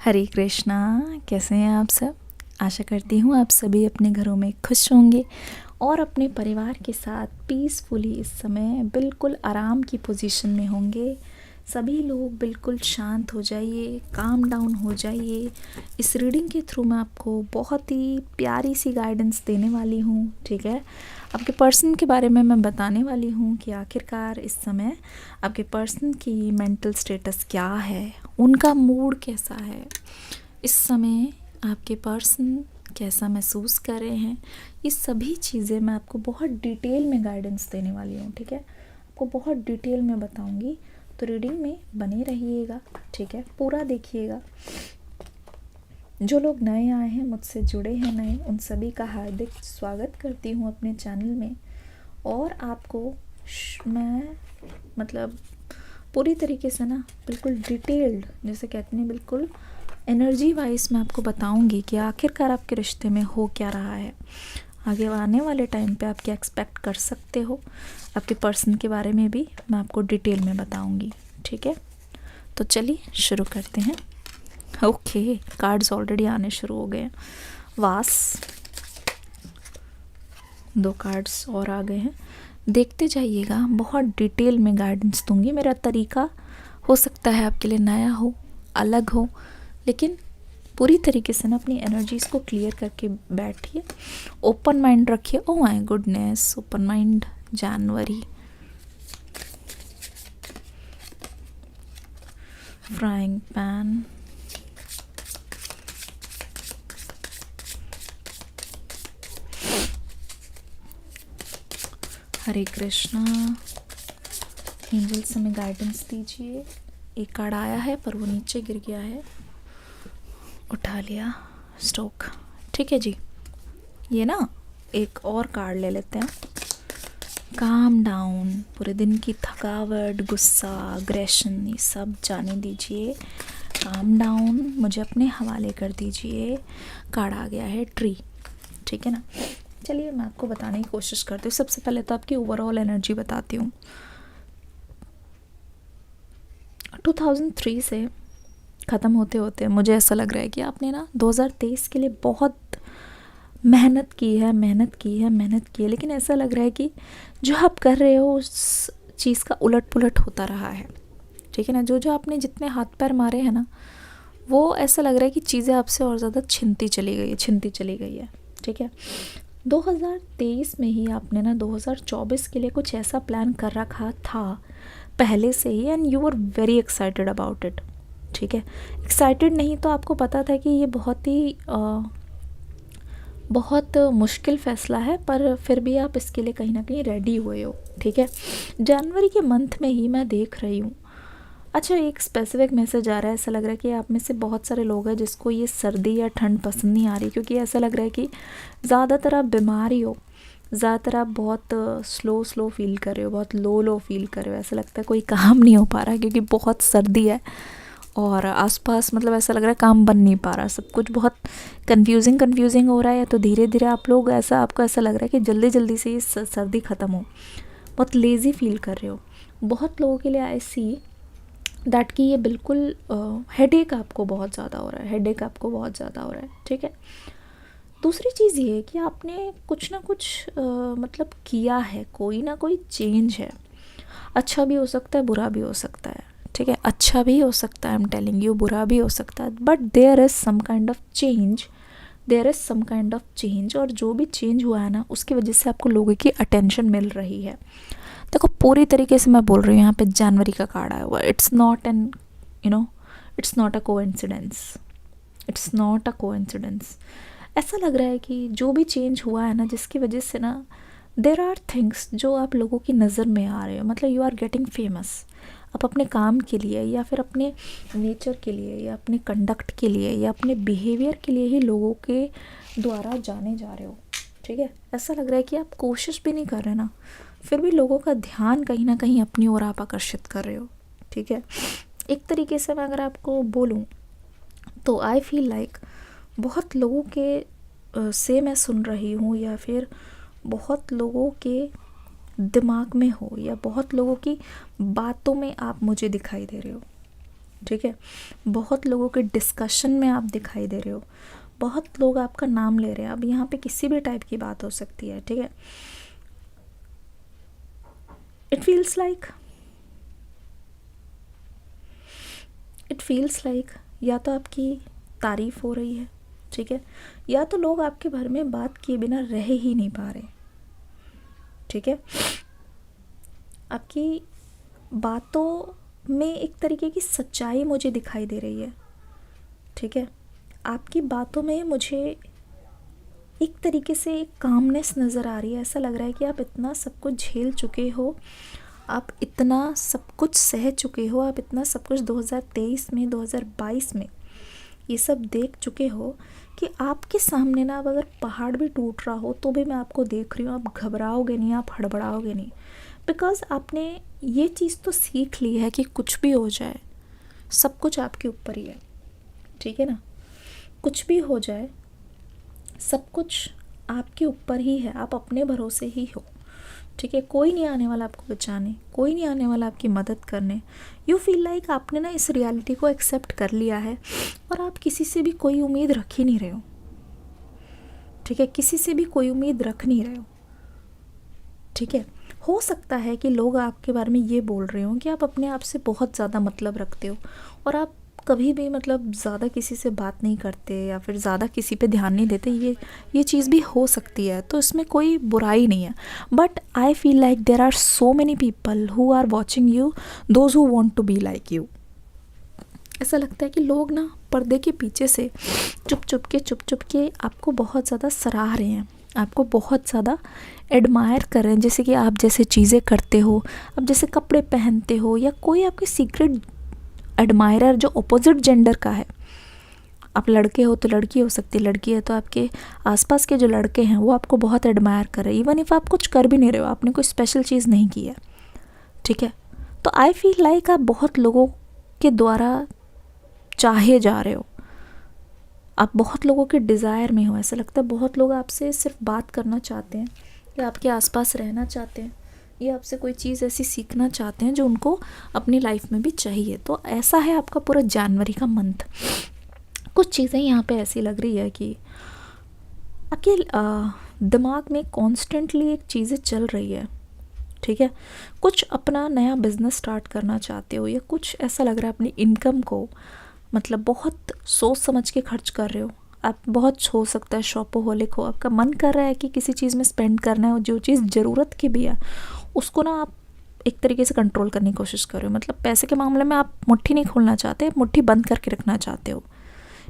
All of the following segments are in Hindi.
हरे कृष्णा। कैसे हैं आप सब? आशा करती हूँ आप सभी अपने घरों में खुश होंगे और अपने परिवार के साथ पीसफुली इस समय बिल्कुल आराम की पोजीशन में होंगे। सभी लोग बिल्कुल शांत हो जाइए, काम डाउन हो जाइए। इस रीडिंग के थ्रू मैं आपको बहुत ही प्यारी सी गाइडेंस देने वाली हूँ, ठीक है। आपके पर्सन के बारे में मैं बताने वाली हूँ कि आखिरकार इस समय आपके पर्सन की मेंटल स्टेटस क्या है, उनका मूड कैसा है, इस समय आपके पर्सन कैसा महसूस कर रहे हैं। ये सभी चीज़ें मैं आपको बहुत डिटेल में गाइडेंस देने वाली हूँ, ठीक है। आपको बहुत डिटेल में बताऊँगी, तो रीडिंग में बने रहिएगा, ठीक है। पूरा देखिएगा। जो लोग नए आए हैं, मुझसे जुड़े हैं नए, उन सभी का हार्दिक स्वागत करती हूँ अपने चैनल में। और आपको मैं मतलब पूरी तरीके से ना बिल्कुल डिटेल्ड, जैसे कहते हैं बिल्कुल एनर्जी वाइज मैं आपको बताऊंगी कि आखिरकार आपके रिश्ते में हो क्या रहा है, आगे आने वाले टाइम पे आप क्या एक्सपेक्ट कर सकते हो। आपके पर्सन के बारे में भी मैं आपको डिटेल में बताऊंगी, ठीक है। तो चलिए शुरू करते हैं। ओके, कार्ड्स ऑलरेडी आने शुरू हो गए हैं। वास, 2 कार्ड्स और आ गए हैं। देखते जाइएगा, बहुत डिटेल में गाइडेंस दूंगी। मेरा तरीका हो सकता है आपके लिए नया हो, अलग हो, लेकिन पूरी तरीके से ना अपनी एनर्जीज़ को क्लियर करके बैठिए, ओपन माइंड रखिए। Oh my goodness, open mind January, frying pan, Hare Krishna. Angels हमें गाइडेंस दीजिए। एक कार्ड आया है पर वो नीचे गिर गया है, उठा लिया, स्टॉक, ठीक है जी। ये ना एक और कार्ड ले लेते हैं। काम डाउन, पूरे दिन की थकावट, गुस्सा, अग्रेशन, ये सब जाने दीजिए। काम डाउन, मुझे अपने हवाले कर दीजिए। कार्ड आ गया है ट्री, ठीक है ना। चलिए मैं आपको बताने की कोशिश करती हूँ। सबसे पहले तो आपकी ओवरऑल एनर्जी बताती हूँ। 2003 से ख़त्म होते होते मुझे ऐसा लग रहा है कि आपने ना 2023 के लिए बहुत मेहनत की है, लेकिन ऐसा लग रहा है कि जो आप कर रहे हो उस चीज़ का उलट पुलट होता रहा है, ठीक है ना। जो जो आपने जितने हाथ पैर मारे हैं ना, वो ऐसा लग रहा है कि चीज़ें आपसे और ज़्यादा छिनती चली गई है, ठीक है। 2023 में ही आपने ना 2024 के लिए कुछ ऐसा प्लान कर रखा था पहले से ही, and you were very excited about it, ठीक है। एक्साइटेड नहीं तो आपको पता था कि ये बहुत मुश्किल फ़ैसला है, पर फिर भी आप इसके लिए कहीं ना कहीं रेडी हुए हो, ठीक है। जनवरी के मंथ में ही मैं देख रही हूँ। अच्छा, एक स्पेसिफिक मैसेज आ रहा है। ऐसा लग रहा है कि आप में से बहुत सारे लोग हैं जिसको ये सर्दी या ठंड पसंद नहीं आ रही, क्योंकि ऐसा लग रहा है कि ज़्यादातर आप बीमार ही हो, ज़्यादातर आप बहुत स्लो फील कर रहे हो, बहुत लो फील कर रहे हो। ऐसा लगता है कोई काम नहीं हो पा रहा है क्योंकि बहुत सर्दी है और आसपास मतलब ऐसा लग रहा है काम बन नहीं पा रहा, सब कुछ बहुत कंफ्यूजिंग हो रहा है। तो धीरे धीरे आपको ऐसा लग रहा है कि जल्दी जल्दी से ये सर्दी ख़त्म हो, बहुत लेज़ी फील कर रहे हो। बहुत लोगों के लिए आई सी दैट कि ये बिल्कुल हेडेक आपको बहुत ज़्यादा हो रहा है, ठीक है। दूसरी चीज़ ये है कि आपने कुछ ना कुछ मतलब किया है, कोई ना कोई चेंज है। अच्छा भी हो सकता है, बुरा भी हो सकता है, ठीक है। अच्छा भी हो सकता है, आई एम टेलिंग यू, बुरा भी हो सकता है, but there is some kind of change. और जो भी चेंज हुआ है ना, उसकी वजह से आपको लोगों की अटेंशन मिल रही है। देखो पूरी तरीके से मैं बोल रही हूँ, यहाँ पे जनवरी का कार्ड आया हुआ है। It's not a coincidence. ऐसा लग रहा है कि जो भी चेंज हुआ है ना, जिसकी वजह से ना देर आर थिंग्स जो आप लोगों की नज़र में आ रहे हो, मतलब यू आर गेटिंग फेमस। आप अपने काम के लिए या फिर अपने नेचर के लिए या अपने कंडक्ट के लिए या अपने बिहेवियर के लिए ही लोगों के द्वारा जाने जा रहे हो, ठीक है। ऐसा लग रहा है कि आप कोशिश भी नहीं कर रहे ना, फिर भी लोगों का ध्यान कहीं ना कहीं अपनी ओर आप आकर्षित कर रहे हो, ठीक है। एक तरीके से मैं अगर आपको बोलूँ तो आई फील लाइक बहुत लोगों के से मैं सुन रही हूँ, या फिर बहुत लोगों के दिमाग में हो, या बहुत लोगों की बातों में आप मुझे दिखाई दे रहे हो, ठीक है। बहुत लोगों के डिस्कशन में आप दिखाई दे रहे हो, बहुत लोग आपका नाम ले रहे हैं। अब यहाँ पे किसी भी टाइप की बात हो सकती है, ठीक है। इट फील्स लाइक या तो आपकी तारीफ़ हो रही है, ठीक है, या तो लोग आपके बारे में बात किए बिना रह ही नहीं पा रहे, ठीक है। आपकी बातों में एक तरीके की सच्चाई मुझे दिखाई दे रही है, ठीक है। आपकी बातों में मुझे एक तरीके से एक कामनेस नज़र आ रही है। ऐसा लग रहा है कि आप इतना सब कुछ झेल चुके हो, आप इतना सब कुछ सह चुके हो, आप इतना सब कुछ 2023 में 2022 में ये सब देख चुके हो कि आपके सामने ना अब अगर पहाड़ भी टूट रहा हो तो भी मैं आपको देख रही हूँ, आप घबराओगे नहीं, आप हड़बड़ाओगे नहीं, बिकॉज़ आपने ये चीज़ तो सीख ली है कि कुछ भी हो जाए सब कुछ आपके ऊपर ही है, ठीक है ना। कुछ भी हो जाए सब कुछ आपके ऊपर ही है, आप अपने भरोसे ही हो, ठीक है। कोई नहीं आने वाला आपको बचाने, कोई नहीं आने वाला आपकी मदद करने। यू फील लाइक आपने ना इस रियलिटी को एक्सेप्ट कर लिया है और आप किसी से भी कोई उम्मीद रख ही नहीं रहे हो, ठीक है। किसी से भी कोई उम्मीद रख नहीं रहे हो, ठीक है। हो सकता है कि लोग आपके बारे में ये बोल रहे हो कि आप अपने आप से बहुत ज़्यादा मतलब रखते हो और आप कभी भी मतलब ज़्यादा किसी से बात नहीं करते या फिर ज़्यादा किसी पे ध्यान नहीं देते। ये चीज़ भी हो सकती है, तो इसमें कोई बुराई नहीं है। But I feel like there are so many people who are watching you, those who want to be like you. ऐसा लगता है कि लोग ना पर्दे के पीछे से चुप चुप के आपको बहुत ज़्यादा सराह रहे हैं, आपको बहुत ज़्यादा एडमायर कर रहे हैं, जैसे कि आप जैसे चीज़ें करते हो, आप जैसे कपड़े पहनते हो, या कोई आपकी सीक्रेट एडमायरर जो अपोजिट जेंडर का है। आप लड़के हो तो लड़की हो सकती है, लड़की है तो आपके आसपास के जो लड़के हैं वो आपको बहुत एडमायर कर रहे हैं, इवन इफ़ आप कुछ कर भी नहीं रहे हो, आपने कोई स्पेशल चीज़ नहीं की है, ठीक है। तो आई फील लाइक आप बहुत लोगों के द्वारा चाहे जा रहे हो, आप बहुत लोगों के डिज़ायर में हो। ऐसा लगता है बहुत लोग आपसे सिर्फ बात करना चाहते हैं या आपके आसपास रहना चाहते हैं या आपसे कोई चीज़ ऐसी सीखना चाहते हैं जो उनको अपनी लाइफ में भी चाहिए। तो ऐसा है आपका पूरा जनवरी का मंथ। कुछ चीज़ें यहाँ पे ऐसी लग रही है कि आपके दिमाग में कॉन्स्टेंटली एक चीज़ें चल रही है, ठीक है। कुछ अपना नया बिजनेस स्टार्ट करना चाहते हो, या कुछ ऐसा लग रहा है अपनी इनकम को मतलब बहुत सोच समझ के खर्च कर रहे हो। आप बहुत हो सकता है शॉपोहोलिक हो, आपका मन कर रहा है कि किसी चीज़ में स्पेंड करना है और जो चीज़ ज़रूरत की भी है उसको ना आप एक तरीके से कंट्रोल करने की कोशिश कर रहे हो। मतलब पैसे के मामले में आप मुट्ठी नहीं खोलना चाहते, मुट्ठी बंद करके रखना चाहते हो।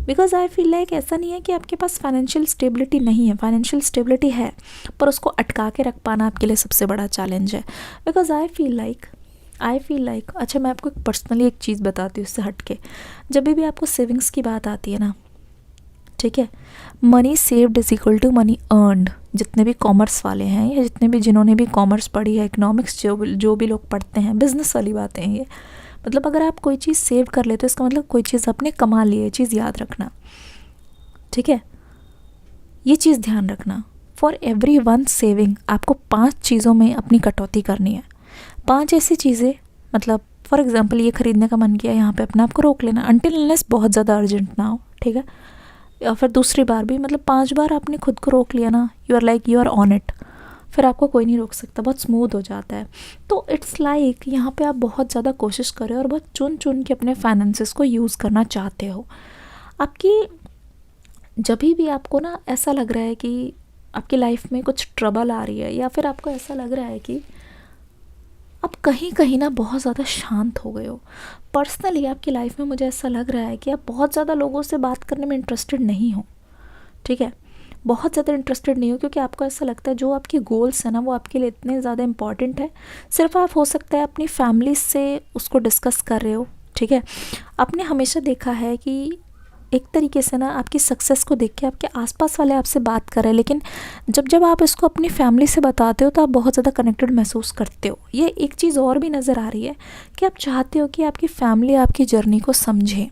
बिकॉज आई फील लाइक ऐसा नहीं है कि आपके पास फाइनेंशियल स्टेबिलिटी नहीं है, फाइनेंशियल स्टेबिलिटी है, पर उसको अटका के रख पाना आपके लिए सबसे बड़ा चैलेंज है। बिकॉज आई फील लाइक अच्छा, मैं आपको पर्सनली एक चीज़ बताती हूँ उससे हट के। जब भी आपको सेविंग्स की बात आती है ना, ठीक है, money saved is equal to money earned. जितने भी कॉमर्स वाले हैं या जितने भी जिन्होंने भी कॉमर्स पढ़ी है, इकोनॉमिक्स जो भी लोग पढ़ते हैं, बिजनेस वाली बातें हैं ये। मतलब अगर आप कोई चीज़ सेव कर लेते हो इसका मतलब कोई चीज़ आपने कमा ली है, ये चीज़ याद रखना, ठीक है। ये चीज़ ध्यान रखना, फॉर एवरी वन सेविंग आपको 5 चीज़ों में अपनी कटौती करनी है। 5 ऐसी चीज़ें, मतलब फॉर एग्जांपल ये ख़रीदने का मन किया, यहाँ पे अपने आप को रोक लेना अनटिल अनलेस बहुत ज़्यादा अर्जेंट ना हो, ठीक है। या फिर दूसरी बार भी, मतलब 5 बार आपने खुद को रोक लिया ना, यू आर ऑन इट, फिर आपको कोई नहीं रोक सकता, बहुत स्मूथ हो जाता है। तो इट्स लाइक यहाँ पे आप बहुत ज़्यादा कोशिश कर रहे हो और बहुत चुन चुन के अपने फाइनेंसेस को यूज़ करना चाहते हो। आपकी जब भी आपको ना ऐसा लग रहा है कि आपकी लाइफ में कुछ ट्रबल आ रही है, या फिर आपको ऐसा लग रहा है कि आप कहीं ना बहुत ज़्यादा शांत हो गए हो, पर्सनली आपकी लाइफ में मुझे ऐसा लग रहा है कि आप बहुत ज़्यादा लोगों से बात करने में इंटरेस्टेड नहीं हो, ठीक है, बहुत ज़्यादा इंटरेस्टेड नहीं हो, क्योंकि आपको ऐसा लगता है जो आपके गोल्स हैं ना वो आपके लिए इतने ज़्यादा इंपॉर्टेंट है। सिर्फ आप हो सकता है अपनी फैमिली से उसको डिस्कस कर रहे हो, ठीक है। आपने हमेशा देखा है कि एक तरीके से ना आपकी सक्सेस को देख के आपके आसपास वाले आपसे बात कर रहे हैं, लेकिन जब आप इसको अपनी फैमिली से बताते हो तो आप बहुत ज़्यादा कनेक्टेड महसूस करते हो। ये एक चीज़ और भी नज़र आ रही है कि आप चाहते हो कि आपकी फैमिली आपकी जर्नी को समझे,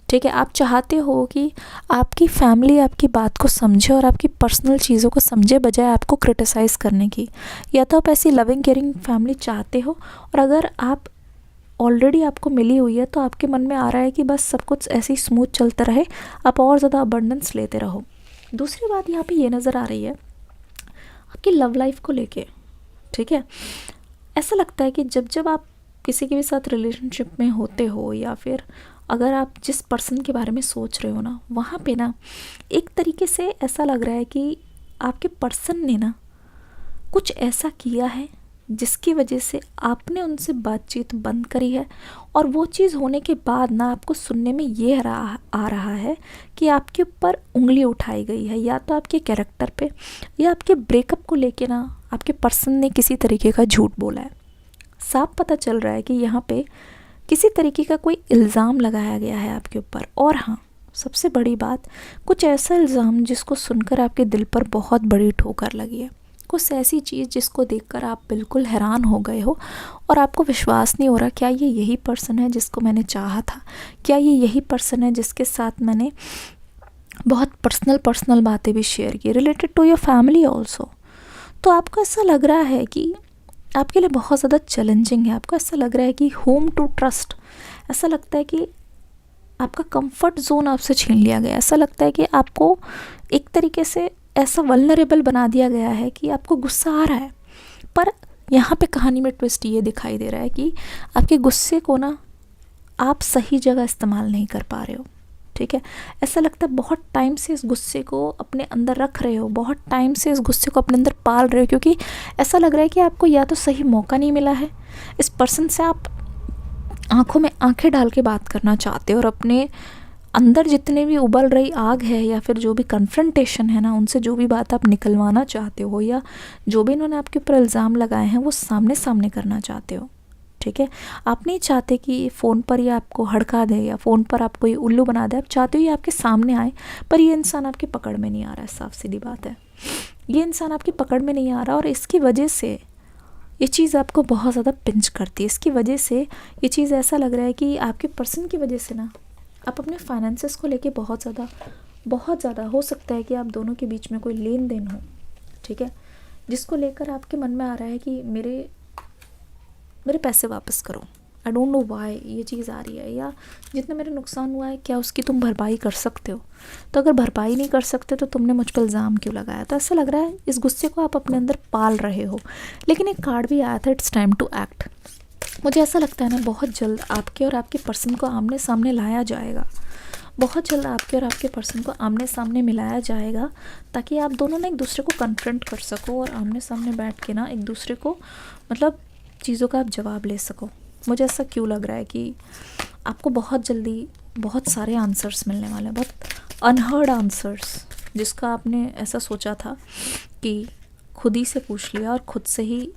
ठीक है। आप चाहते हो कि आपकी फैमिली आपकी बात को समझे और आपकी पर्सनल चीज़ों को समझे, बजाय आपको क्रिटिसाइज़ करने की। या तो आप ऐसी लविंग केयरिंग फैमिली चाहते हो, और अगर आप ऑलरेडी आपको मिली हुई है, तो आपके मन में आ रहा है कि बस सब कुछ ऐसे ही स्मूथ चलता रहे, आप और ज़्यादा अबंडेंस लेते रहो। दूसरी बात यहाँ पे ये नज़र आ रही है आपकी लव लाइफ को लेके, ठीक है। ऐसा लगता है कि जब जब आप किसी के भी साथ रिलेशनशिप में होते हो, या फिर अगर आप जिस पर्सन के बारे में सोच रहे हो ना, वहाँ पे ना एक तरीके से ऐसा लग रहा है कि आपके पर्सन ने ना कुछ ऐसा किया है जिसकी वजह से आपने उनसे बातचीत बंद करी है, और वो चीज़ होने के बाद ना आपको सुनने में ये आ रहा है कि आपके ऊपर उंगली उठाई गई है, या तो आपके कैरेक्टर पे, या आपके ब्रेकअप को लेके ना आपके पर्सन ने किसी तरीके का झूठ बोला है। साफ पता चल रहा है कि यहाँ पे किसी तरीके का कोई इल्ज़ाम लगाया गया है आपके ऊपर। और हाँ, सबसे बड़ी बात, कुछ ऐसा इल्ज़ाम जिसको सुनकर आपके दिल पर बहुत बड़ी ठोकर लगी है, कुछ ऐसी चीज़ जिसको देखकर आप बिल्कुल हैरान हो गए हो और आपको विश्वास नहीं हो रहा, क्या ये यही पर्सन है जिसको मैंने चाहा था, क्या ये यही पर्सन है जिसके साथ मैंने बहुत पर्सनल बातें भी शेयर की, related to your family also. तो आपको ऐसा लग रहा है कि आपके लिए बहुत ज़्यादा चैलेंजिंग है, आपको ऐसा लग रहा है कि होम टू ट्रस्ट, ऐसा लगता है कि आपका कंफर्ट जोन आपसे छीन लिया गया, ऐसा लगता है कि आपको एक तरीके से ऐसा वल्नरेबल बना दिया गया है कि आपको गुस्सा आ रहा है। पर यहाँ पे कहानी में ट्विस्ट ये दिखाई दे रहा है कि आपके गुस्से को ना आप सही जगह इस्तेमाल नहीं कर पा रहे हो, ठीक है। ऐसा लगता है बहुत टाइम से इस गुस्से को अपने अंदर रख रहे हो, बहुत टाइम से इस गुस्से को अपने अंदर पाल रहे हो, क्योंकि ऐसा लग रहा है कि आपको या तो सही मौका नहीं मिला है, इस पर्सन से आप आंखों में आंखें डाल के बात करना चाहते हो, और अपने अंदर जितने भी उबल रही आग है, या फिर जो भी कन्फ्रंटेशन है ना, उनसे जो भी बात आप निकलवाना चाहते हो, या जो भी इन्होंने आपके ऊपर इल्ज़ाम लगाए हैं, वो सामने सामने करना चाहते हो, ठीक है। आप नहीं चाहते कि फ़ोन पर ये आपको हड़का दे, या फ़ोन पर आपको ये उल्लू बना दे, आप चाहते हो ये आपके सामने आए, पर ये इंसान आपकी पकड़ में नहीं आ रहा है। साफ सीधी बात है, ये इंसान आपकी पकड़ में नहीं आ रहा, और इसकी वजह से ये चीज़ आपको बहुत ज़्यादा पिंच करती है। इसकी वजह से ये चीज़ ऐसा लग रहा है कि आपके पर्सन की वजह से ना आप अपने फाइनेंसेस को लेके बहुत ज़्यादा हो सकता है कि आप दोनों के बीच में कोई लेन देन हो, ठीक है, जिसको लेकर आपके मन में आ रहा है कि मेरे पैसे वापस करो। आई डोंट नो व्हाई ये चीज़ आ रही है, या जितना मेरा नुकसान हुआ है क्या उसकी तुम भरपाई कर सकते हो? तो अगर भरपाई नहीं कर सकते तो तुमने मुझ पर इल्ज़ाम क्यों लगाया? तो ऐसा लग रहा है इस गुस्से को आप अपने अंदर पाल रहे हो। लेकिन एक कार्ड भी आया था, इट्स टाइम टू एक्ट। मुझे ऐसा लगता है ना, बहुत जल्द आपके और आपके पर्सन को आमने सामने लाया जाएगा, बहुत जल्द आपके और आपके पर्सन को आमने सामने मिलाया जाएगा, ताकि आप दोनों ना एक दूसरे को कन्फ्रंट कर सको, और आमने सामने बैठ के ना एक दूसरे को मतलब चीज़ों का आप जवाब ले सको। मुझे ऐसा क्यों लग रहा है कि आपको बहुत जल्दी बहुत सारे आंसर्स मिलने वाले हैं, बहुत अनहर्ड आंसर्स, जिसका आपने ऐसा सोचा था कि खुद ही से पूछ लिया और खुद से ही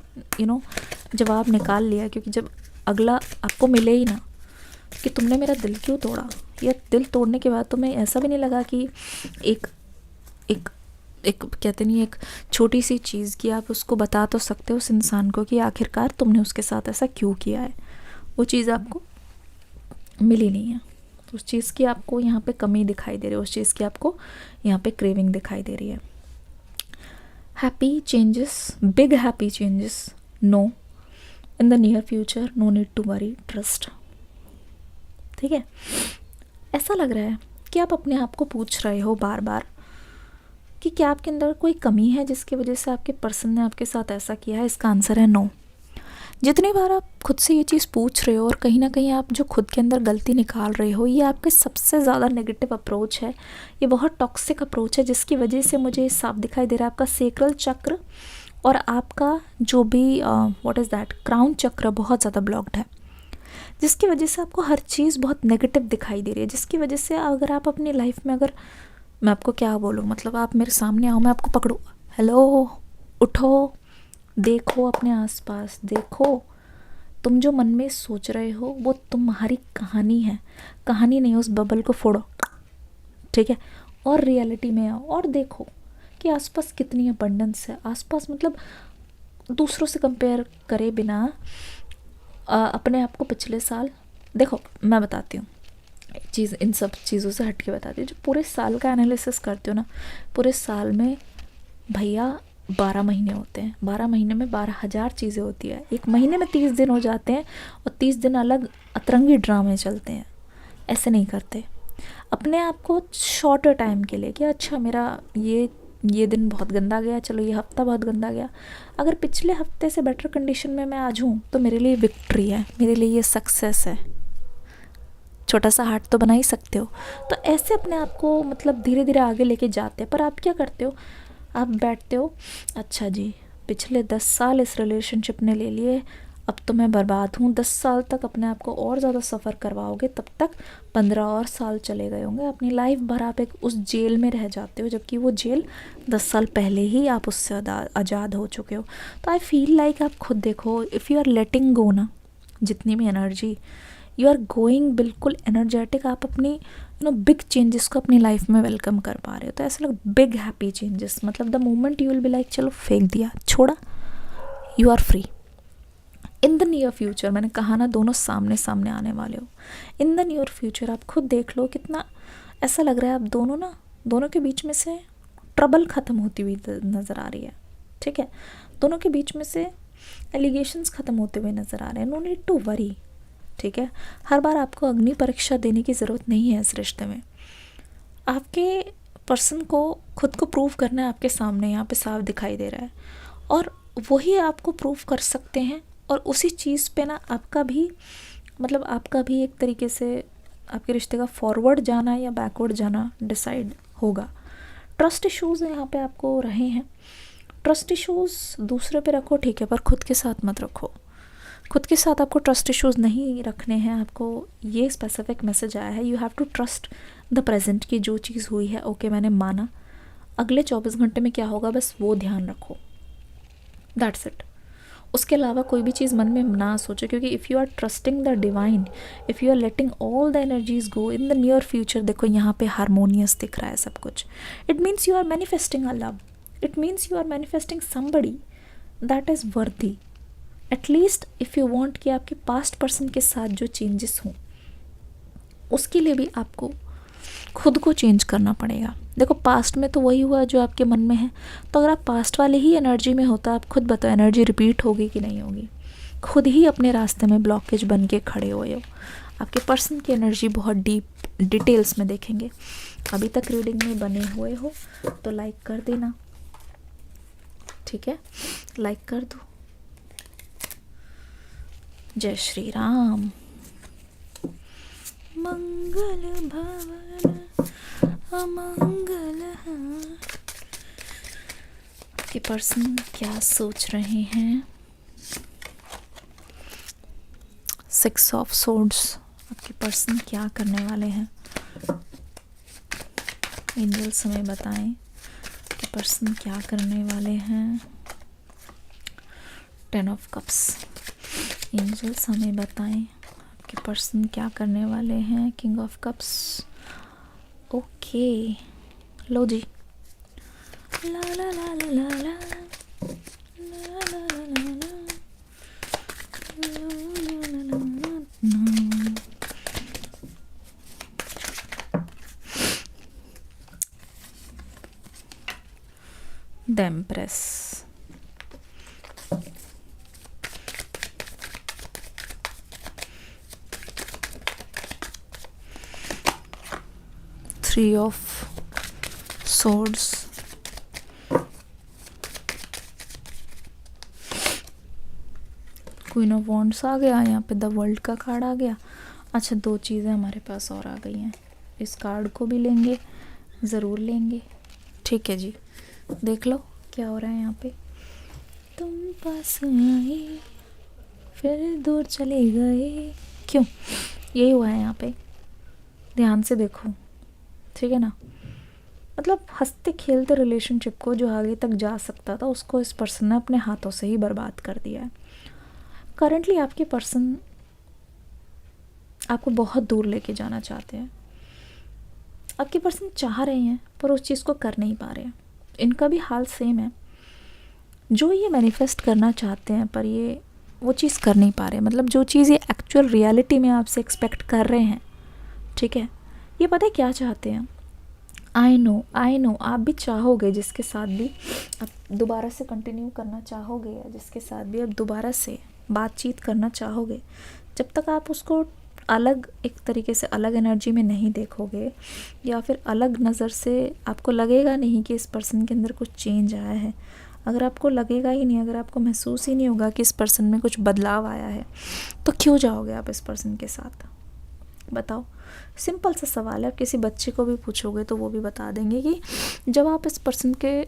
जवाब निकाल लिया, क्योंकि जब अगला आपको मिले ही ना कि तुमने मेरा दिल क्यों तोड़ा, या दिल तोड़ने के बाद तुम्हें ऐसा भी नहीं लगा कि एक कहते नहीं, एक छोटी सी चीज़ की आप उसको बता तो सकते हो उस इंसान को कि आखिरकार तुमने उसके साथ ऐसा क्यों किया है, वो चीज़ आपको मिली नहीं है। तो उस चीज़ की आपको यहाँ पे कमी दिखाई दे रही है, उस चीज़ की आपको यहाँ पे क्रेविंग दिखाई दे रही है। Happy changes, big happy changes, no in the near future, no need to worry, trust, ठीक है। ऐसा लग रहा है कि आप अपने आप को पूछ रहे हो बार बार कि क्या आपके अंदर कोई कमी है जिसकी वजह से आपके पर्सन ने आपके साथ ऐसा किया है। इसका आंसर है नो। जितनी बार आप खुद से ये चीज़ पूछ रहे हो, और कहीं ना कहीं आप जो खुद के अंदर गलती निकाल रहे हो, ये आपके सबसे ज़्यादा नेगेटिव अप्रोच है, ये बहुत टॉक्सिक अप्रोच है, जिसकी वजह से मुझे साफ दिखाई दे रहा है आपका सेक्रल चक्र और आपका जो भी व्हाट इज़ दैट क्राउन चक्र बहुत ज़्यादा ब्लॉक्ड है, जिसकी वजह से आपको हर चीज़ बहुत नेगेटिव दिखाई दे रही है। जिसकी वजह से अगर आप अपनी लाइफ में, अगर मैं आपको क्या बोलूँ, मतलब आप मेरे सामने आओ, मैं आपको पकड़ूँ, हेलो उठो, देखो अपने आसपास, देखो तुम जो मन में सोच रहे हो वो तुम्हारी कहानी है, कहानी नहीं, उस बबल को फोड़ो, ठीक है, और रियलिटी में आओ और देखो कि आसपास कितनी अबंडेंस है। आसपास मतलब दूसरों से कंपेयर करे बिना अपने आप को पिछले साल देखो, मैं बताती हूँ एक चीज़, इन सब चीज़ों से हट के बताती हूँ। जो पूरे साल का एनालिसिस करते हो ना, पूरे साल में भैया 12 महीने होते हैं, 12 महीने में 12,000 चीज़ें होती है। एक महीने में 30 दिन हो जाते हैं और 30 दिन अलग अतरंगी ड्रामे चलते हैं। ऐसे नहीं करते। अपने आप को शॉर्टर टाइम के लिए कि अच्छा मेरा ये दिन बहुत गंदा गया, चलो ये हफ्ता बहुत गंदा गया, अगर पिछले हफ्ते से बेटर कंडीशन में मैं आज हूँ तो मेरे लिए विक्ट्री है, मेरे लिए ये सक्सेस है। छोटा सा हार्ट तो बना ही सकते हो। तो ऐसे अपने आप को मतलब धीरे धीरे आगे लेके जाते हैं। पर आप क्या करते हो, आप बैठते हो, अच्छा जी पिछले 10 साल इस रिलेशनशिप ने ले लिए, अब तो मैं बर्बाद हूँ। 10 साल तक अपने आप को और ज़्यादा सफ़र करवाओगे, तब तक 15 और साल चले गए होंगे। अपनी लाइफ भर आप एक उस जेल में रह जाते हो, जबकि वो जेल 10 साल पहले ही आप उससे आज़ाद हो चुके हो। तो आई फील लाइक आप खुद देखो, इफ़ यू आर लेटिंग गो ना, जितनी भी एनर्जी यू आर गोइंग बिल्कुल एनर्जेटिक, आप अपनी बिग चेंजेस को अपनी लाइफ में वेलकम कर पा रहे हो। तो ऐसा लग बिग हैप्पी चेंजेस, मतलब the moment you will be like चलो फेंक दिया, छोड़ा, you are free. In the near future, मैंने कहा ना दोनों सामने सामने आने वाले हो। इन द नियर फ्यूचर आप खुद देख लो कितना ऐसा लग रहा है, आप दोनों के बीच में से ट्रबल ख़त्म होती हुई नज़र आ रही है। ठीक है, दोनों के बीच में से एलिगेशंस ख़त्म होते हुए नज़र आ रहे हैं। No need to worry. ठीक है, हर बार आपको अग्नि परीक्षा देने की ज़रूरत नहीं है इस रिश्ते में। आपके पर्सन को खुद को प्रूव करना है, आपके सामने यहाँ पे साफ दिखाई दे रहा है, और वही आपको प्रूव कर सकते हैं। और उसी चीज़ पे ना आपका भी एक तरीके से आपके रिश्ते का फॉरवर्ड जाना या बैकवर्ड जाना डिसाइड होगा। ट्रस्ट इश्यूज़ यहाँ पे आपको रहे हैं। ट्रस्ट इश्यूज़ दूसरे पे रखो ठीक है, पर खुद के साथ मत रखो। खुद के साथ आपको ट्रस्ट इश्यूज़ नहीं रखने हैं। आपको ये स्पेसिफिक मैसेज आया है, you have to trust the present की जो चीज़ हुई है, ओके मैंने माना, अगले 24 घंटे में क्या होगा बस वो ध्यान रखो, दैट्स इट। उसके अलावा कोई भी चीज़ मन में ना सोचो, क्योंकि if you are trusting the divine, if you are letting all the energies go in the near future, देखो यहाँ पे हारमोनियस दिख रहा है सब कुछ। It means you are manifesting a love, it means you are manifesting somebody that is worthy. At least if you want कि आपके पास्ट पर्सन के साथ जो चेंजेस हों, उसके लिए भी आपको खुद को चेंज करना पड़ेगा। देखो पास्ट में तो वही हुआ जो आपके मन में है, तो अगर आप पास्ट वाले ही एनर्जी में होता, आप खुद बताओ एनर्जी रिपीट होगी कि नहीं होगी। खुद ही अपने रास्ते में ब्लॉकेज बन के खड़े हुए हो। आपके पर्सन की एनर्जी बहुत डीप डिटेल्स में देखेंगे। अभी तक रीडिंग में बने हुए हो तो लाइक कर देना, ठीक है, लाइक कर दो। जय श्री राम। मंगल भवन अमंगल। आपके पर्सन क्या सोच रहे हैं? 6 ऑफ सोर्ड्स, आपके पर्सन क्या करने वाले हैं? एंजल्स हमें बताएं कि पर्सन क्या करने वाले हैं। 10 ऑफ कप्स, एंजल्स हमें बताएं आपके पर्सन क्या करने वाले हैं। किंग ऑफ कप्स, ओके लो जी। ला ला ला ला ला ला ला ला ला ला। The Empress, Three of Swords, queen of wands आ गया, यहाँ पे द वर्ल्ड का कार्ड आ गया। अच्छा 2 चीज़ें हमारे पास और आ गई हैं, इस कार्ड को भी लेंगे, ज़रूर लेंगे, ठीक है जी। देख लो क्या हो रहा है यहाँ पे। तुम पास आए फिर दूर चले गए, क्यों? यही हुआ है यहाँ पे, ध्यान से देखो, ठीक है ना। मतलब हंसते खेलते रिलेशनशिप को जो आगे तक जा सकता था, उसको इस पर्सन ने अपने हाथों से ही बर्बाद कर दिया है। करंटली आपके पर्सन आपको बहुत दूर लेके जाना चाहते हैं। आपके पर्सन चाह रहे हैं पर उस चीज़ को कर नहीं पा रहे हैं। इनका भी हाल सेम है, जो ये मैनिफेस्ट करना चाहते हैं पर ये वो चीज़ कर नहीं पा रहे। मतलब जो चीज़ ये एक्चुअल रियलिटी में आपसे एक्सपेक्ट कर रहे हैं, ठीक है, ये पता है क्या चाहते हैं? आई नो आप भी चाहोगे जिसके साथ भी आप दोबारा से कंटिन्यू करना चाहोगे, या जिसके साथ भी आप दोबारा से बातचीत करना चाहोगे, जब तक आप उसको अलग एक तरीके से अलग एनर्जी में नहीं देखोगे, या फिर अलग नज़र से आपको लगेगा नहीं कि इस पर्सन के अंदर कुछ चेंज आया है, अगर आपको लगेगा ही नहीं, अगर आपको महसूस ही नहीं होगा कि इस पर्सन में कुछ बदलाव आया है, तो क्यों जाओगे आप इस पर्सन के साथ? बताओ। सिंपल सा सवाल है, आप किसी बच्चे को भी पूछोगे तो वो भी बता देंगे कि जब आप इस पर्सन के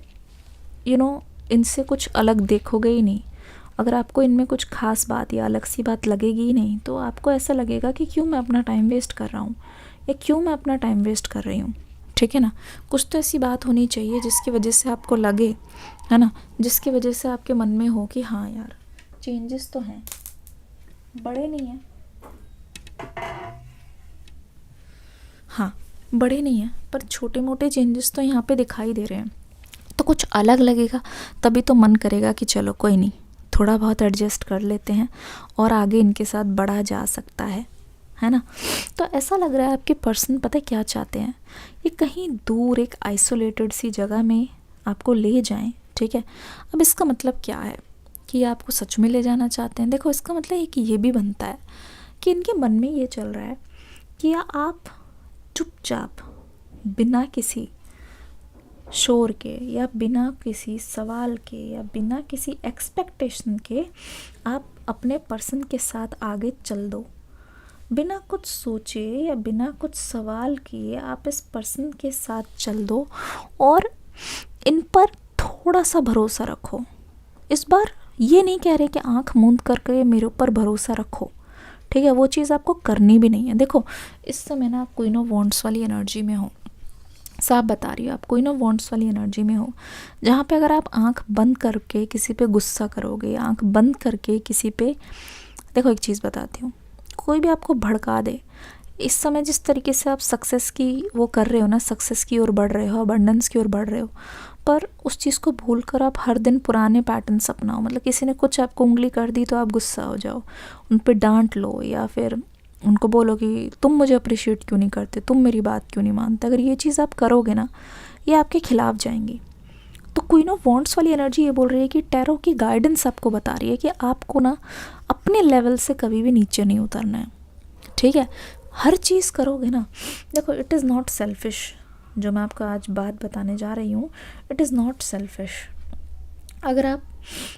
इनसे कुछ अलग देखोगे ही नहीं, अगर आपको इनमें कुछ खास बात या अलग सी बात लगेगी ही नहीं, तो आपको ऐसा लगेगा कि क्यों मैं अपना टाइम वेस्ट कर रहा हूँ, या क्यों मैं अपना टाइम वेस्ट कर रही हूँ। ठीक है ना? कुछ तो ऐसी बात होनी चाहिए जिसकी वजह से आपको लगे, है ना, जिसकी वजह से आपके मन में हो कि हाँ यार चेंजेस तो हैं, बड़े नहीं हैं, हाँ बड़े नहीं हैं, पर छोटे मोटे चेंजेस तो यहाँ पे दिखाई दे रहे हैं, तो कुछ अलग लगेगा, तभी तो मन करेगा कि चलो कोई नहीं, थोड़ा बहुत एडजस्ट कर लेते हैं और आगे इनके साथ बढ़ा जा सकता है ना? तो ऐसा लग रहा है आपके पर्सन पता है क्या चाहते हैं, ये कहीं दूर एक आइसोलेटेड सी जगह में आपको ले जाएं। ठीक है, अब इसका मतलब क्या है कि ये आपको सच में ले जाना चाहते हैं? देखो, इसका मतलब है कि ये भी बनता है कि इनके मन में ये चल रहा है कि या आप चुपचाप बिना किसी शोर के, या बिना किसी सवाल के, या बिना किसी एक्सपेक्टेशन के आप अपने पर्सन के साथ आगे चल दो, बिना कुछ सोचे या बिना कुछ सवाल किए आप इस पर्सन के साथ चल दो, और इन पर थोड़ा सा भरोसा रखो। इस बार ये नहीं कह रहे कि आंख मूंद करके मेरे ऊपर भरोसा रखो, ठीक है, वो चीज़ आपको करनी भी नहीं है। देखो, इस समय ना आप क्वीन ऑफ वॉन्ड्स वाली एनर्जी में हो, साफ बता रही हो, आप क्वीन ऑफ वॉन्ड्स वाली एनर्जी में हो, जहाँ पे अगर आप आंख बंद करके किसी पे गुस्सा करोगे, आंख बंद करके किसी पे, देखो एक चीज़ बताती हूँ, कोई भी आपको भड़का दे, इस समय जिस तरीके से आप सक्सेस की वो कर रहे हो ना, सक्सेस की ओर बढ़ रहे हो, अबंडेंस की ओर बढ़ रहे हो, पर उस चीज़ को भूल कर आप हर दिन पुराने पैटर्न्स अपनाओ। मतलब किसी ने कुछ आपको उंगली कर दी तो आप गुस्सा हो जाओ, उन पर डांट लो, या फिर उनको बोलो कि तुम मुझे अप्रिशिएट क्यों नहीं करते, तुम मेरी बात क्यों नहीं मानते। अगर ये चीज़ आप करोगे ना, ये आपके खिलाफ जाएंगी। तो क्वीन ऑफ वॉन्ड्स वाली एनर्जी ये बोल रही है कि टैरो की गाइडेंस आपको बता रही है कि आपको ना अपने लेवल से कभी भी नीचे नहीं उतरना है। ठीक है, हर चीज़ करोगे ना, देखो इट इज़ नॉट सेल्फिश, जो मैं आपको आज बात बताने जा रही हूँ, इट इज़ नॉट सेल्फिश। अगर आप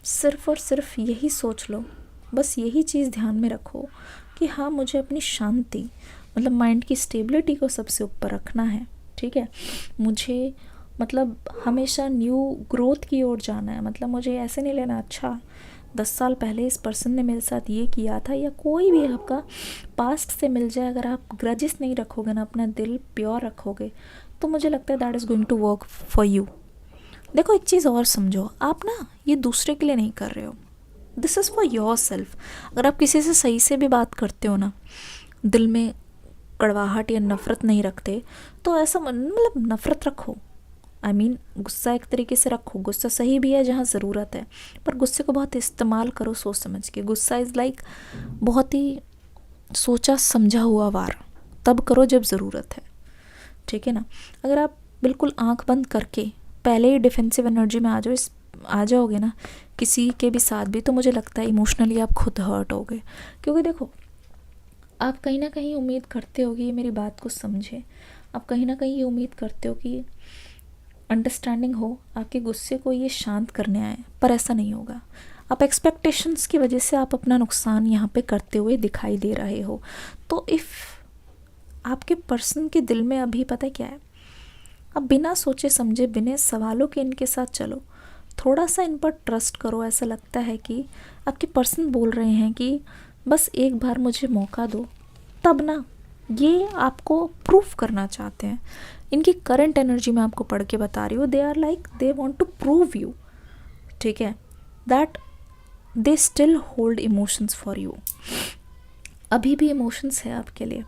सिर्फ़ और सिर्फ यही सोच लो, बस यही चीज़ ध्यान में रखो कि हाँ मुझे अपनी शांति, मतलब माइंड की स्टेबिलिटी को सबसे ऊपर रखना है। ठीक है, मुझे मतलब हमेशा न्यू ग्रोथ की ओर जाना है। मतलब मुझे ऐसे नहीं लेना अच्छा 10 साल पहले इस पर्सन ने मेरे साथ ये किया था, या कोई भी आपका पास्ट से मिल जाए, अगर आप ग्रजेस नहीं रखोगे ना, अपना दिल प्योर रखोगे, तो मुझे लगता है that is going to work for you. देखो एक चीज़ और समझो, आप ना ये दूसरे के लिए नहीं कर रहे हो, this is for your self. अगर आप किसी से सही से भी बात करते हो ना, दिल में कड़वाहट या नफ़रत नहीं रखते, तो ऐसा मतलब नफ़रत रखो, आई मीन गुस्सा एक तरीके से रखो, गुस्सा सही भी है जहाँ ज़रूरत है, पर गुस्से को बहुत इस्तेमाल करो सोच समझ के। गुस्सा इज़ लाइक बहुत ही सोचा समझा हुआ वार तब करो जब ज़रूरत है। ठीक है ना? अगर आप बिल्कुल आंख बंद करके पहले ही डिफेंसिव एनर्जी में आ जाओगे ना किसी के भी साथ भी, तो मुझे लगता है इमोशनली आप खुद हर्ट होगे। क्योंकि देखो, आप कहीं ना कहीं उम्मीद करते हो कि ये मेरी बात को समझे, आप कहीं ना कहीं ये उम्मीद करते हो कि अंडरस्टैंडिंग हो, आपके गुस्से को ये शांत करने आए, पर ऐसा नहीं होगा। आप एक्सपेक्टेशंस की वजह से आप अपना नुकसान यहाँ पे करते हुए दिखाई दे रहे हो। तो इफ़ आपके पर्सन के दिल में अभी पता है क्या है, आप बिना सोचे समझे बिना सवालों के इनके साथ चलो, थोड़ा सा इन पर ट्रस्ट करो। ऐसा लगता है कि आपके पर्सन बोल रहे हैं कि बस एक बार मुझे मौका दो, तब ना ये आपको प्रूफ करना चाहते हैं। इनकी करंट एनर्जी में आपको पढ़ के बता रही हूँ, they are like they want to prove you, ठीक है, that they still hold emotions for you. अभी भी इमोशंस है आपके लिए।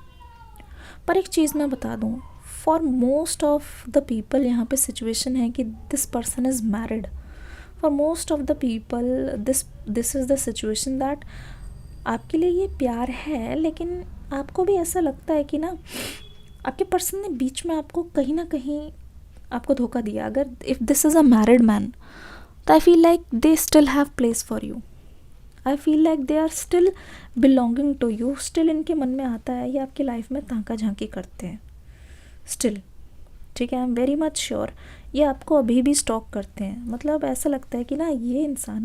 पर एक चीज़ मैं बता दूँ, for most of the people यहाँ पे सिचुएशन है कि this person is married. For most of the people this is the situation that आपके लिए ये प्यार है, लेकिन आपको भी ऐसा लगता है कि ना आपके पर्सन ने बीच में आपको कहीं ना कहीं आपको धोखा दिया, अगर if this is a married man, तो I feel like they still have place for you. I feel like they are still belonging to you. Still इनके मन में आता है, ये आपकी लाइफ में ताका झांकी करते हैं स्टिल. ठीक है, I am very much sure ये आपको अभी भी स्टॉक करते हैं. मतलब ऐसा लगता है कि ना ये इंसान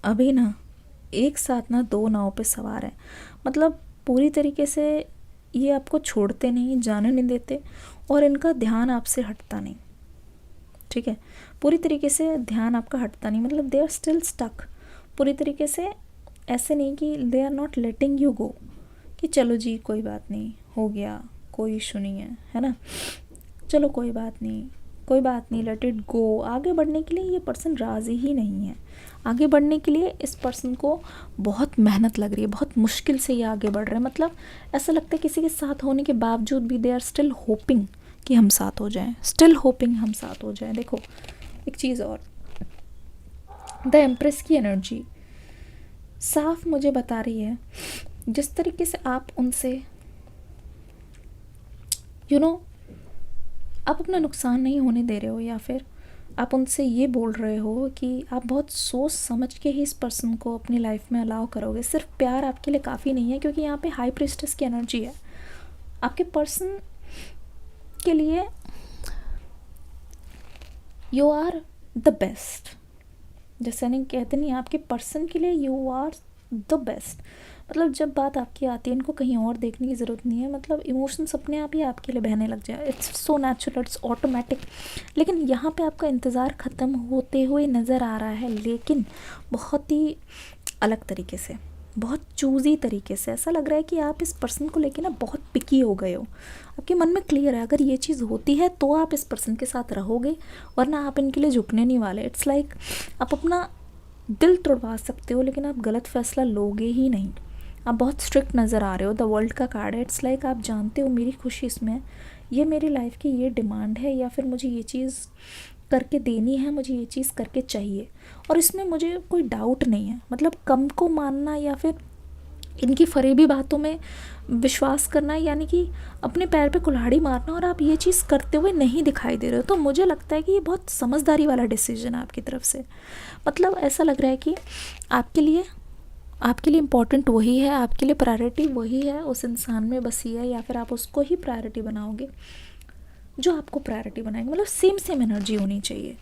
अभी ना एक साथ ना दो नाव पे सवार है. मतलब पूरी तरीके से ये आपको छोड़ते नहीं, जाने नहीं देते, और इनका ध्यान आपसे हटता नहीं. ठीक है, पूरी तरीके से ध्यान आपका हटता नहीं. मतलब दे आर स्टिल स्टक पूरी तरीके से. ऐसे नहीं कि they are not letting you go, कि चलो जी कोई बात नहीं, हो गया, कोई इशू नहीं है ना, चलो कोई बात नहीं, लेट इट गो. आगे बढ़ने के लिए ये पर्सन राज़ी ही नहीं है. आगे बढ़ने के लिए इस पर्सन को बहुत मेहनत लग रही है, बहुत मुश्किल से ये आगे बढ़ रहे हैं. मतलब ऐसा लगता है किसी के साथ होने के बावजूद भी दे आर स्टिल होपिंग कि हम साथ हो जाएं, स्टिल होपिंग हम साथ हो जाएं. देखो एक चीज़ और, द एम्प्रेस की एनर्जी साफ मुझे बता रही है, जिस तरीके से आप उनसे आप अपना नुकसान नहीं होने दे रहे हो, या फिर आप उनसे ये बोल रहे हो कि आप बहुत सोच समझ के ही इस पर्सन को अपनी लाइफ में अलाउ करोगे. सिर्फ प्यार आपके लिए काफ़ी नहीं है, क्योंकि यहाँ पे हाई प्रीस्टेस की एनर्जी है. आपके पर्सन के लिए यू आर द बेस्ट. जैसे नहीं कहते नहीं, आपके पर्सन के लिए यू आर द बेस्ट. मतलब जब बात आपकी आती है, इनको कहीं और देखने की ज़रूरत नहीं है. मतलब इमोशंस अपने आप ही आपके लिए बहने लग जाए. It's so natural, it's automatic. लेकिन यहाँ पे आपका इंतज़ार ख़त्म होते हुए नज़र आ रहा है, लेकिन बहुत ही अलग तरीके से, बहुत चूज़ी तरीके से. ऐसा लग रहा है कि आप इस पर्सन को लेके ना बहुत पिकी हो गए हो. आपके मन में क्लियर है, अगर ये चीज़ होती है तो आप इस पर्सन के साथ रहोगे, वरना आप इनके लिए झुकने नहीं वाले. इट्स लाइक आप अपना दिल तोड़वा सकते हो, लेकिन आप गलत फ़ैसला लोगे ही नहीं. आप बहुत स्ट्रिक्ट नज़र आ रहे हो. द वर्ल्ड का कार्ड है. इट्स लाइक आप जानते हो मेरी खुशी इसमें है, ये मेरी लाइफ की ये डिमांड है, या फिर मुझे ये चीज़ करके देनी है, मुझे ये चीज़ करके चाहिए, और इसमें मुझे कोई डाउट नहीं है. मतलब कम को मानना या फिर इनकी फरेबी बातों में विश्वास करना, यानी कि अपने पैर पे कुल्हाड़ी मारना, और आप ये चीज़ करते हुए नहीं दिखाई दे रहे हो. तो मुझे लगता है कि ये बहुत समझदारी वाला डिसीजन है आपकी तरफ से. मतलब ऐसा लग रहा है कि आपके लिए इम्पॉर्टेंट वही है, आपके लिए प्रायोरिटी वही है, उस इंसान में बसी है, या फिर आप उसको ही प्रायोरिटी बनाओगे जो आपको प्रायोरिटी बनाएंगे. मतलब सेम एनर्जी होनी चाहिए,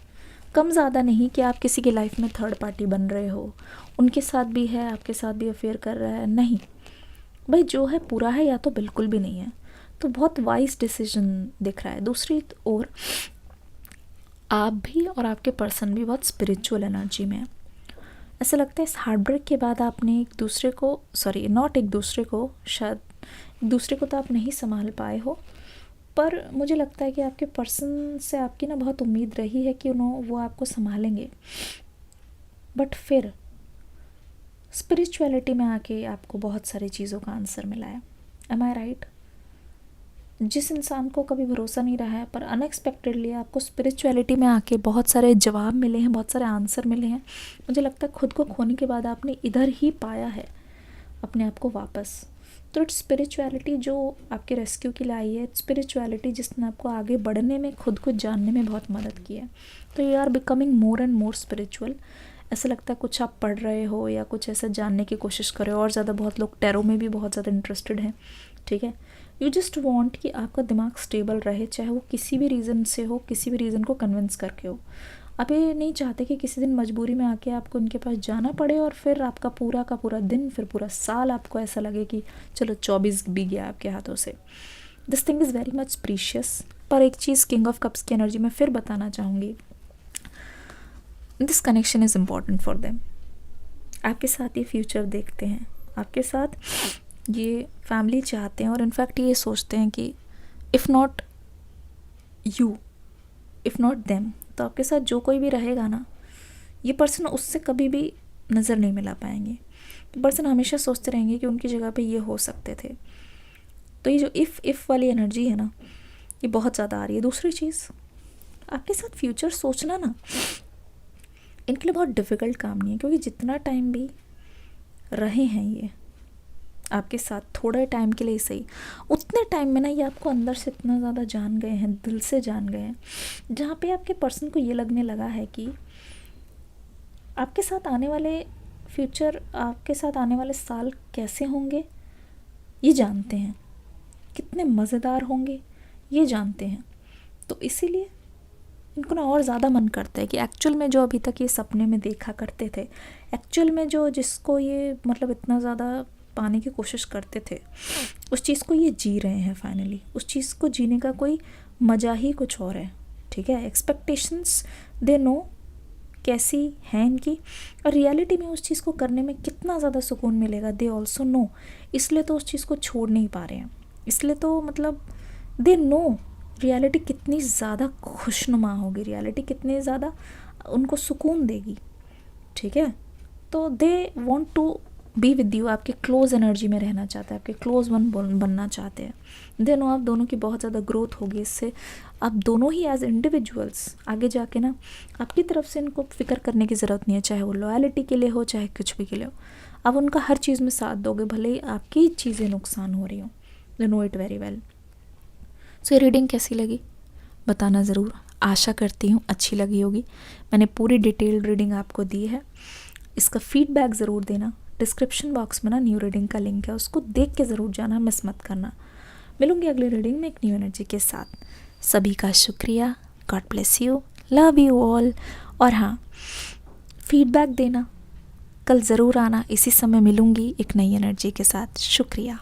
कम ज़्यादा नहीं कि आप किसी की लाइफ में थर्ड पार्टी बन रहे हो, उनके साथ भी है, आपके साथ भी अफेयर कर रहा है. नहीं भाई, जो है पूरा है या तो बिल्कुल भी नहीं है. तो बहुत वाइज डिसीजन दिख रहा है. दूसरी ओर आप भी और आपके पर्सन भी बहुत स्पिरिचुअल एनर्जी में है. ऐसा लगता है इस हार्ट ब्रेक के बाद आपने एक दूसरे को शायद एक दूसरे को तो आप नहीं संभाल पाए हो, पर मुझे लगता है कि आपके पर्सन से आपकी ना बहुत उम्मीद रही है कि वो आपको संभालेंगे. बट फिर स्पिरिचुअलिटी में आके आपको बहुत सारी चीज़ों का आंसर मिला है. एम आई राइट? जिस इंसान को कभी भरोसा नहीं रहा है, पर अनएक्सपेक्टेडली आपको स्पिरिचुअलिटी में आके बहुत सारे जवाब मिले हैं, बहुत सारे आंसर मिले हैं. मुझे लगता है खुद को खोने के बाद आपने इधर ही पाया है अपने आप को वापस. तो इट्स स्पिरिचुअलिटी जो आपके रेस्क्यू के लिए आई है. स्पिरिचुअलिटी जिसने आपको आगे बढ़ने में, खुद को जानने में बहुत मदद की है. तो you are becoming more and more spiritual. ऐसा लगता है कुछ आप पढ़ रहे हो या कुछ ऐसा जानने की कोशिश कर रहे हो. और ज़्यादा बहुत लोग टैरो में भी बहुत ज़्यादा इंटरेस्टेड हैं. ठीक है, यू जस्ट वांट कि आपका दिमाग स्टेबल रहे, चाहे वो किसी भी रीज़न से हो, किसी भी रीज़न को कन्विंस करके हो. आप ये नहीं चाहते कि किसी दिन मजबूरी में आके आपको उनके पास जाना पड़े, और फिर आपका पूरा का पूरा दिन, फिर पूरा साल आपको ऐसा लगे कि चलो 24 भी गया आपके हाथों से. This thing is very much precious. पर एक चीज़ किंग ऑफ कप्स की एनर्जी में फिर बताना चाहूँगी, this connection is important for them. आपके साथ ये फ्यूचर देखते हैं, आपके साथ ये फैमिली चाहते हैं, और इनफैक्ट ये सोचते हैं कि if not you, if not them, तो आपके साथ जो कोई भी रहेगा ना, ये पर्सन उससे कभी भी नज़र नहीं मिला पाएंगे. पर्सन हमेशा सोचते रहेंगे कि उनकी जगह पे ये हो सकते थे. तो ये जो इफ़ वाली एनर्जी है ना, ये बहुत ज़्यादा आ रही है. दूसरी चीज़, आपके साथ फ्यूचर सोचना ना इनके लिए बहुत डिफ़िकल्ट काम नहीं है, क्योंकि जितना टाइम भी रहे हैं ये आपके साथ थोड़े टाइम के लिए सही, उतने टाइम में ना ये आपको अंदर से इतना ज़्यादा जान गए हैं, दिल से जान गए हैं, जहाँ पे आपके पर्सन को ये लगने लगा है कि आपके साथ आने वाले फ्यूचर, आपके साथ आने वाले साल कैसे होंगे ये जानते हैं, कितने मज़ेदार होंगे ये जानते हैं। तो इसीलिए इनको ना और ज़्यादा मन करता है कि एक्चुअल में जो अभी तक ये सपने में देखा करते थे, एक्चुअल में जो जिसको ये मतलब इतना ज़्यादा पाने की कोशिश करते थे, उस चीज़ को ये जी रहे हैं फाइनली। उस चीज़ को जीने का कोई मज़ा ही कुछ और है, ठीक है। एक्सपेक्टेशंस दे नो कैसी हैं इनकी, और रियलिटी में उस चीज़ को करने में कितना ज़्यादा सुकून मिलेगा दे ऑल्सो नो। इसलिए तो उस चीज़ को छोड़ नहीं पा रहे हैं, इसलिए तो मतलब दे नो रियलिटी कितनी ज़्यादा खुशनुमा होगी, रियलिटी कितनी ज़्यादा उनको सुकून देगी, ठीक है। तो they want to be with you, आपके क्लोज एनर्जी में रहना चाहते हैं, आपके क्लोज वन बनना चाहते हैं। दे नो आप दोनों की बहुत ज़्यादा ग्रोथ होगी इससे। आप दोनों ही एज इंडिविजुअल्स आगे जाके ना आपकी तरफ से इनको फिक्र करने की ज़रूरत नहीं है, चाहे वो लॉयल्टी के लिए हो चाहे कुछ भी के लिए हो। आप उनका हर चीज़ में साथ दोगे, भले ही आपकी चीज़ें नुकसान हो रही हो। They know it very well. So ये रीडिंग कैसी लगी बताना ज़रूर, आशा करती हूँ अच्छी लगी होगी। मैंने पूरी डिटेल्ड रीडिंग आपको दी है, इसका फीडबैक ज़रूर देना। डिस्क्रिप्शन बॉक्स में ना न्यू रीडिंग का लिंक है, उसको देख के ज़रूर जाना, मिस मत करना। मिलूंगी अगली रीडिंग में एक न्यू एनर्जी के साथ। सभी का शुक्रिया, God bless you, love you all. और हाँ, फीडबैक देना, कल ज़रूर आना, इसी समय मिलूंगी एक नई एनर्जी के साथ। शुक्रिया।